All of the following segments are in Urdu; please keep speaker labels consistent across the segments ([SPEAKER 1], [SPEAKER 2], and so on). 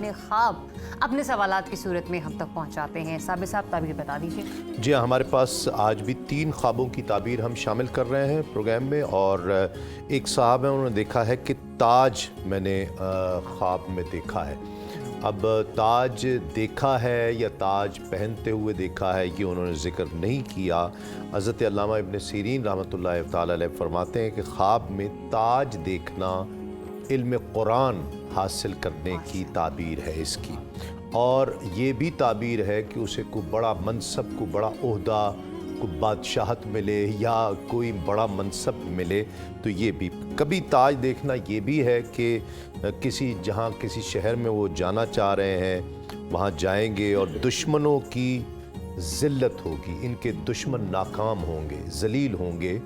[SPEAKER 1] اپنے خواب اپنے سوالات کی صورت میں ہم تک پہنچاتے ہیں۔ صابر صاحب تعبیر بتا دیجیے۔
[SPEAKER 2] جی ہاں، ہمارے پاس آج بھی 3 خوابوں کی تعبیر ہم شامل کر رہے ہیں پروگرام میں، اور ایک صاحب ہیں، انہوں نے دیکھا ہے کہ تاج میں نے خواب میں دیکھا ہے۔ اب تاج دیکھا ہے یا تاج پہنتے ہوئے دیکھا ہے یہ انہوں نے ذکر نہیں کیا۔ حضرت علامہ ابن سیرین رحمۃ اللہ تعالی علیہ فرماتے ہیں کہ خواب میں تاج دیکھنا علم قرآن حاصل کرنے کی تعبیر ہے اس کی، اور یہ بھی تعبیر ہے کہ اسے کوئی بڑا منصب، کوئی بڑا عہدہ، کوئی بادشاہت ملے یا کوئی بڑا منصب ملے، تو یہ بھی کبھی تاج دیکھنا یہ بھی ہے کہ کسی شہر میں وہ جانا چاہ رہے ہیں، وہاں جائیں گے اور دشمنوں کی ذلت ہوگی، ان کے دشمن ناکام ہوں گے، ذلیل ہوں گے،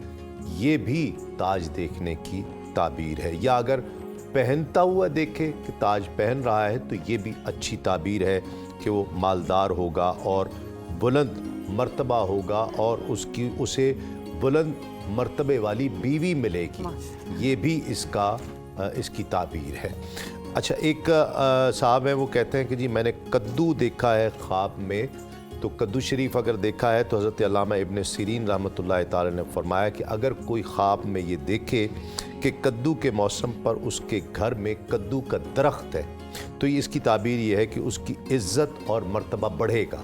[SPEAKER 2] یہ بھی تاج دیکھنے کی تعبیر ہے۔ یا اگر پہنتا ہوا دیکھے کہ تاج پہن رہا ہے تو یہ بھی اچھی تعبیر ہے کہ وہ مالدار ہوگا اور بلند مرتبہ ہوگا، اور اسے بلند مرتبے والی بیوی ملے گی، یہ بھی اس کی تعبیر ہے۔ اچھا، ایک صاحب ہیں، وہ کہتے ہیں کہ جی میں نے کدو دیکھا ہے خواب میں، تو کدو شریف اگر دیکھا ہے تو حضرت علامہ ابن سیرین رحمۃ اللہ تعالی نے فرمایا کہ اگر کوئی خواب میں یہ دیکھے کہ کدو کے موسم پر اس کے گھر میں کدو کا درخت ہے، تو اس کی تعبیر یہ ہے کہ اس کی عزت اور مرتبہ بڑھے گا،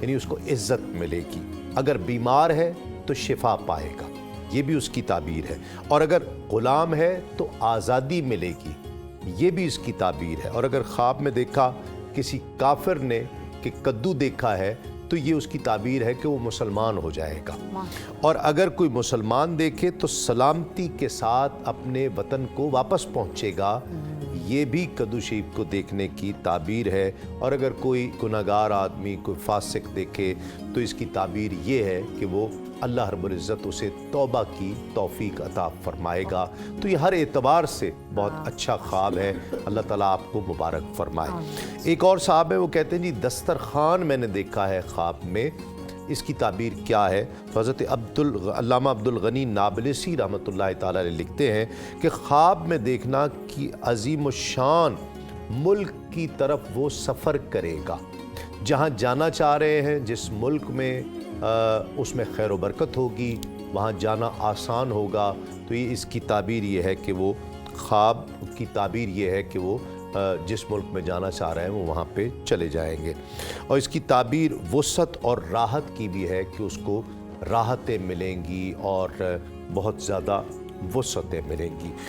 [SPEAKER 2] یعنی اس کو عزت ملے گی۔ اگر بیمار ہے تو شفا پائے گا، یہ بھی اس کی تعبیر ہے۔ اور اگر غلام ہے تو آزادی ملے گی، یہ بھی اس کی تعبیر ہے۔ اور اگر خواب میں دیکھا کسی کافر نے کہ کدو دیکھا ہے تو یہ اس کی تعبیر ہے کہ وہ مسلمان ہو جائے گا۔ اور اگر کوئی مسلمان دیکھے تو سلامتی کے ساتھ اپنے وطن کو واپس پہنچے گا، یہ بھی کدو شریف کو دیکھنے کی تعبیر ہے۔ اور اگر کوئی گناہگار آدمی، کوئی فاسق دیکھے تو اس کی تعبیر یہ ہے کہ وہ اللہ رب العزت اسے توبہ کی توفیق عطا فرمائے گا۔ تو یہ ہر اعتبار سے بہت اچھا خواب ہے، اللہ تعالیٰ آپ کو مبارک فرمائے۔ ایک اور صاحب ہے، وہ کہتے ہیں جی دسترخوان میں نے دیکھا ہے خواب میں، اس کی تعبیر کیا ہے؟ حضرت علامہ عبدالغنی نابلسی رحمۃ اللہ تعالی علیہ لکھتے ہیں کہ خواب میں دیکھنا کہ عظیم الشان ملک کی طرف وہ سفر کرے گا، جہاں جانا چاہ رہے ہیں، جس ملک میں اس میں خیر و برکت ہوگی، وہاں جانا آسان ہوگا۔ تو یہ اس کی تعبیر یہ ہے کہ وہ خواب کی تعبیر یہ ہے کہ وہ جس ملک میں جانا چاہ رہے ہیں وہ وہاں پہ چلے جائیں گے۔ اور اس کی تعبیر وسعت اور راحت کی بھی ہے کہ اس کو راحتیں ملیں گی اور بہت زیادہ وسعتیں ملیں گی۔